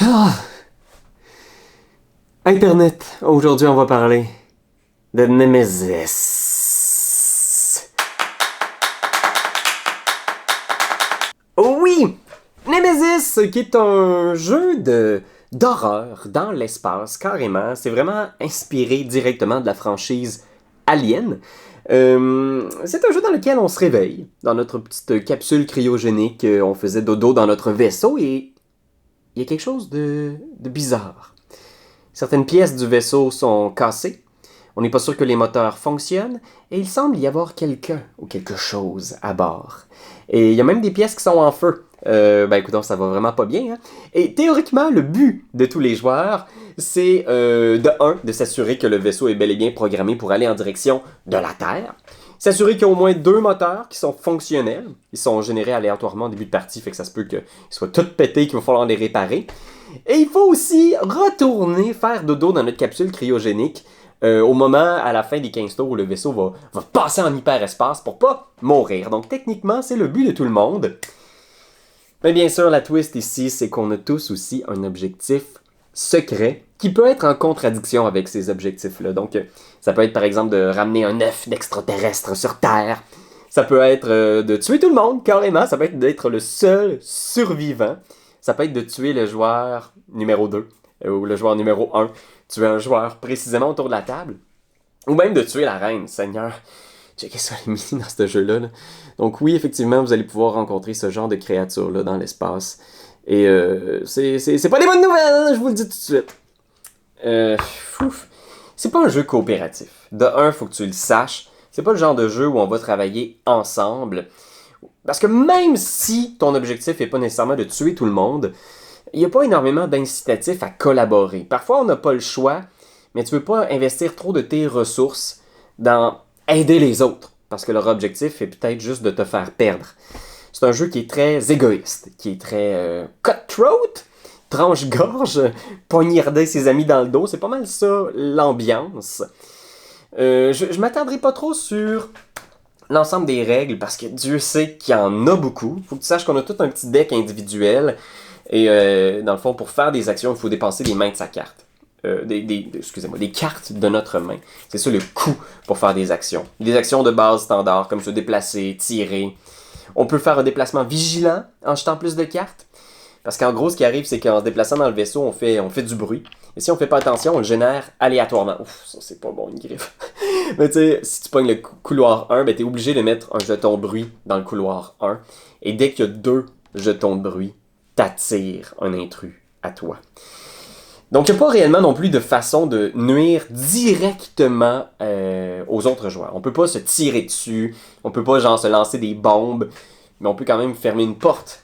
Ah, Internet. Aujourd'hui, on va parler de Nemesis. Oui, Nemesis, qui est un jeu d'horreur dans l'espace, carrément. C'est vraiment inspiré directement de la franchise Alien. C'est un jeu dans lequel on se réveille, dans notre petite capsule cryogénique. On faisait dodo dans notre vaisseau et il y a quelque chose de bizarre. Certaines pièces du vaisseau sont cassées. On n'est pas sûr que les moteurs fonctionnent. Et il semble y avoir quelqu'un ou quelque chose à bord. Et il y a même des pièces qui sont en feu. Écoutons, ça va vraiment pas bien. Hein? Et théoriquement, le but de tous les joueurs, c'est de s'assurer que le vaisseau est bel et bien programmé pour aller en direction de la Terre. S'assurer qu'il y a au moins 2 moteurs qui sont fonctionnels. Ils sont générés aléatoirement au début de partie, fait que ça se peut qu'ils soient tous pétés, qu'il va falloir les réparer. Et il faut aussi retourner faire dodo dans notre capsule cryogénique au moment, à la fin des 15 tours, où le vaisseau va passer en hyperespace pour pas mourir. Donc techniquement, c'est le but de tout le monde. Mais bien sûr, la twist ici, c'est qu'on a tous aussi un objectif secret qui peut être en contradiction avec ces objectifs-là. Donc, ça peut être par exemple de ramener un œuf d'extraterrestre sur Terre. Ça peut être de tuer tout le monde, carrément. Ça peut être d'être le seul survivant. Ça peut être de tuer le joueur numéro 2 ou le joueur numéro 1. Tuer un joueur précisément autour de la table. Ou même de tuer la reine, Seigneur. Checkez ça, les mini dans ce jeu-là. Là. Donc oui, effectivement, vous allez pouvoir rencontrer ce genre de créatures-là dans l'espace. Et c'est pas des bonnes nouvelles, je vous le dis tout de suite. C'est pas un jeu coopératif. De un, faut que tu le saches. C'est pas le genre de jeu où on va travailler ensemble. Parce que même si ton objectif n'est pas nécessairement de tuer tout le monde, il n'y a pas énormément d'incitatifs à collaborer. Parfois, on n'a pas le choix, mais tu ne veux pas investir trop de tes ressources dans aider les autres, parce que leur objectif est peut-être juste de te faire perdre. C'est un jeu qui est très égoïste, qui est très cutthroat, tranche-gorge, poignarder ses amis dans le dos. C'est pas mal ça, l'ambiance. Je m'attendrai pas trop sur l'ensemble des règles, parce que Dieu sait qu'il y en a beaucoup. Faut que tu saches qu'on a tout un petit deck individuel. Et dans le fond, pour faire des actions, il faut dépenser les mains de sa carte. Des cartes de notre main. C'est ça le coût pour faire des actions. Des actions de base standard, comme se déplacer, tirer. On peut faire un déplacement vigilant en jetant plus de cartes. Parce qu'en gros, ce qui arrive, c'est qu'en se déplaçant dans le vaisseau, on fait du bruit. Et si on fait pas attention, on le génère aléatoirement. Ouf, ça c'est pas bon, une griffe. Mais tu sais, si tu pognes le couloir 1, ben t'es obligé de mettre un jeton bruit dans le couloir 1. Et dès qu'il y a 2 jetons de bruit, t'attires un intrus à toi. Donc, il n'y a pas réellement non plus de façon de nuire directement aux autres joueurs. On peut pas se tirer dessus, on peut pas genre se lancer des bombes, mais on peut quand même fermer une porte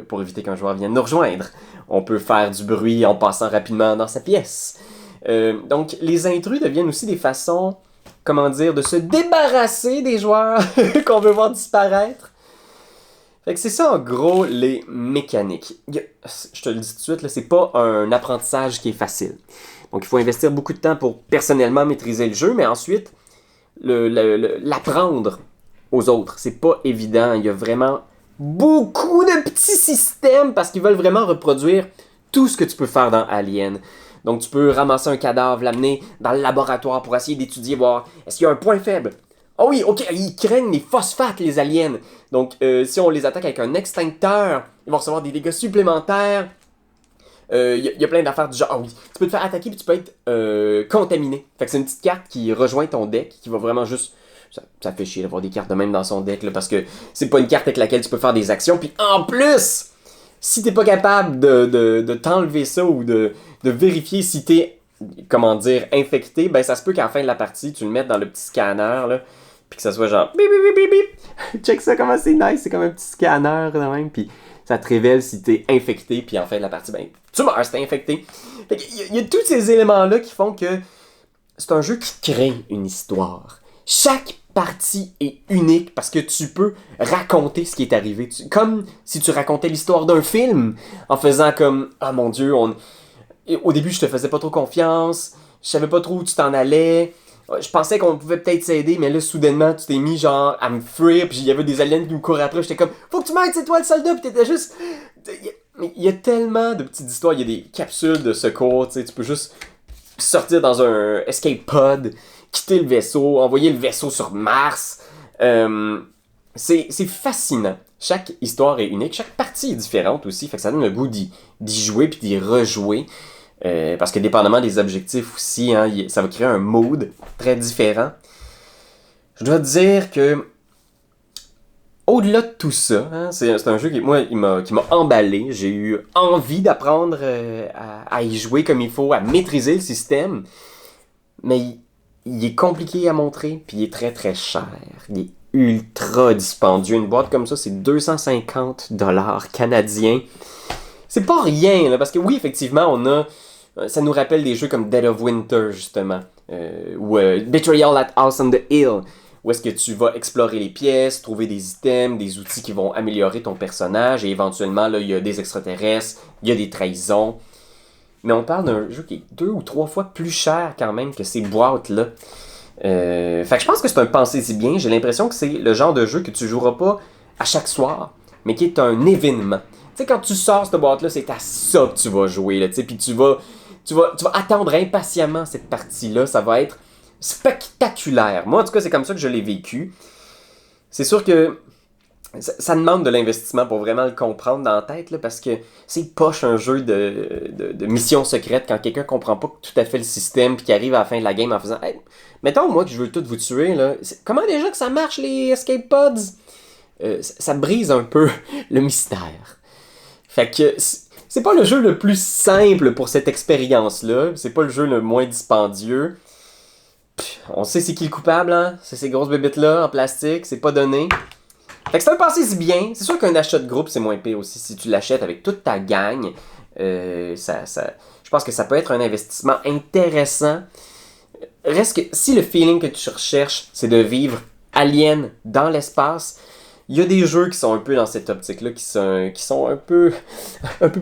pour éviter qu'un joueur vienne nous rejoindre. On peut faire du bruit en passant rapidement dans sa pièce. Donc, les intrus deviennent aussi des façons, de se débarrasser des joueurs qu'on veut voir disparaître. Fait que c'est ça en gros les mécaniques. Je te le dis tout de suite, là, c'est pas un apprentissage qui est facile. Donc il faut investir beaucoup de temps pour personnellement maîtriser le jeu, mais ensuite l'apprendre aux autres. C'est pas évident. Il y a vraiment beaucoup de petits systèmes parce qu'ils veulent vraiment reproduire tout ce que tu peux faire dans Alien. Donc tu peux ramasser un cadavre, l'amener dans le laboratoire pour essayer d'étudier, voir est-ce qu'il y a un point faible. Ah oui, ok, ils craignent les phosphates, les aliens. Donc, si on les attaque avec un extincteur, ils vont recevoir des dégâts supplémentaires. Y a plein d'affaires du genre. Ah oui, tu peux te faire attaquer puis tu peux être contaminé. Fait que c'est une petite carte qui rejoint ton deck, qui va vraiment juste... Ça fait chier d'avoir des cartes de même dans son deck, là, parce que c'est pas une carte avec laquelle tu peux faire des actions. Puis en plus, si t'es pas capable de t'enlever ça ou de vérifier si t'es, infecté, ben ça se peut qu'à la fin de la partie, tu le mettes dans le petit scanner, là, puis que ça soit genre bip bip bip bip. Check ça comment c'est nice, c'est comme un petit scanner quand même, puis ça te révèle si t'es infecté, puis en fin de la partie, ben tu meurs si t'es infecté. Fait qu'il y a tous ces éléments-là qui font que c'est un jeu qui crée une histoire. Chaque partie est unique parce que tu peux raconter ce qui est arrivé. Comme si tu racontais l'histoire d'un film en faisant comme « Ah mon Dieu, au début je te faisais pas trop confiance, je savais pas trop où tu t'en allais. » Je pensais qu'on pouvait peut-être s'aider, mais là, soudainement, tu t'es mis à me fuir, puis il y avait des aliens qui me couraient après, j'étais comme, faut que tu m'aides, c'est toi le soldat, puis t'étais juste... Mais il y a tellement de petites histoires, il y a des capsules de secours, tu sais, tu peux juste sortir dans un escape pod, quitter le vaisseau, envoyer le vaisseau sur Mars. C'est fascinant. Chaque histoire est unique, chaque partie est différente aussi, fait que ça donne le goût d'y jouer puis d'y rejouer. Parce que dépendamment des objectifs aussi, hein, ça va créer un mood très différent. Je dois dire que au-delà de tout ça, hein, c'est un jeu qui m'a emballé. J'ai eu envie d'apprendre à y jouer comme il faut, à maîtriser le système. Mais il est compliqué à montrer, puis il est très très cher. Il est ultra dispendieux. Une boîte comme ça, c'est 250$ canadiens. C'est pas rien, là, parce que oui, effectivement, ça nous rappelle des jeux comme Dead of Winter, justement. Ou Betrayal at House on the Hill, où est-ce que tu vas explorer les pièces, trouver des items, des outils qui vont améliorer ton personnage, et éventuellement, là, il y a des extraterrestres, il y a des trahisons. Mais on parle d'un jeu qui est 2 ou 3 fois plus cher quand même que ces boîtes-là. Fait que je pense que c'est un pensez-y bien. J'ai l'impression que c'est le genre de jeu que tu joueras pas à chaque soir, mais qui est un événement. Tu sais, quand tu sors cette boîte-là, c'est à ça que tu vas jouer, là, tu sais, puis tu vas attendre impatiemment cette partie-là. Ça va être spectaculaire. Moi, en tout cas, c'est comme ça que je l'ai vécu. C'est sûr que ça demande de l'investissement pour vraiment le comprendre dans la tête, là, parce que c'est poche un jeu de mission secrète quand quelqu'un comprend pas tout à fait le système puis qui arrive à la fin de la game en faisant hey, mettons moi que je veux tout vous tuer, là. Comment déjà que ça marche les escape pods? Ça brise un peu le mystère. Fait que c'est pas le jeu le plus simple pour cette expérience-là. C'est pas le jeu le moins dispendieux. On sait c'est qui le coupable, hein? C'est ces grosses bébites-là en plastique, c'est pas donné. Fait que c'est un passé bien. C'est sûr qu'un achat de groupe, c'est moins pire aussi. Si tu l'achètes avec toute ta gang, je pense que ça peut être un investissement intéressant. Reste que si le feeling que tu recherches, c'est de vivre Alien dans l'espace, il y a des jeux qui sont un peu dans cette optique-là, qui sont un peu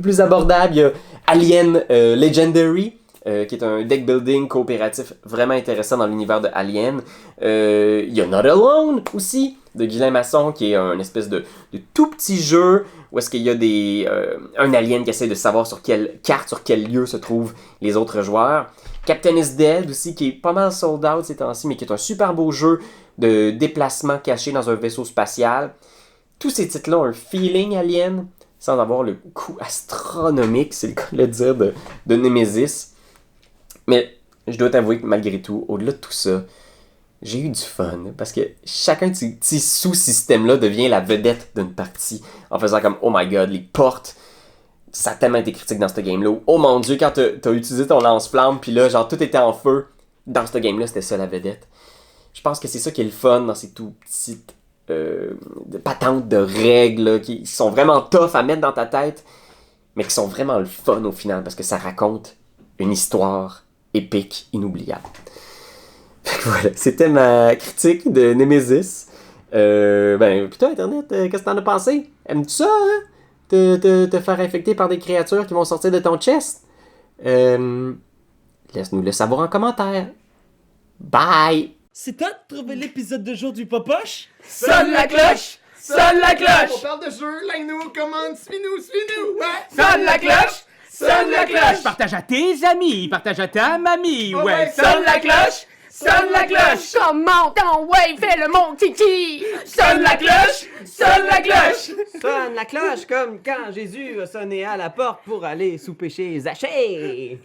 plus abordables. Il y a Alien Legendary, qui est un deck building coopératif vraiment intéressant dans l'univers de Alien. Il y a Not Alone aussi, de Ghislain Masson, qui est un espèce de tout petit jeu où est-ce qu'il y a un alien qui essaie de savoir sur quelle carte, sur quel lieu se trouvent les autres joueurs. Captain is Dead aussi, qui est pas mal sold out ces temps-ci, mais qui est un super beau jeu de déplacement caché dans un vaisseau spatial. Tous ces titres-là ont un feeling alien, sans avoir le coût astronomique, c'est le cas de le dire, de Nemesis. Mais je dois t'avouer que malgré tout, au-delà de tout ça, j'ai eu du fun. Parce que chacun de ces petits sous-systèmes-là devient la vedette d'une partie. En faisant comme, oh my god, les portes. Ça a tellement été critique dans ce game-là. Oh mon dieu, quand t'as utilisé ton lance-flamme, puis là, genre, tout était en feu. Dans ce game-là, c'était ça la vedette. Je pense que c'est ça qui est le fun dans ces tout petites patentes de règles là, qui sont vraiment tough à mettre dans ta tête, mais qui sont vraiment le fun au final, parce que ça raconte une histoire épique, inoubliable. Voilà, c'était ma critique de Nemesis. Putain, Internet, qu'est-ce que t'en as pensé? Aimes-tu ça, hein? Te faire infecter par des créatures qui vont sortir de ton chest? Laisse-nous le savoir en commentaire. Bye! C'est toi de trouver l'épisode de jour du Popoche? Sonne la cloche! Sonne la cloche! On parle de jeu, like-nous, commande, suis-nous, ouais! Sonne la cloche! Sonne la cloche! Partage à tes amis, partage à ta mamie, ouais! Sonne la cloche! Sonne la cloche! Comment ton ouais, fais le mon kiki! Sonne la cloche! Sonne la cloche! Sonne la cloche comme quand Jésus a sonné à la porte pour aller souper chez Zachée.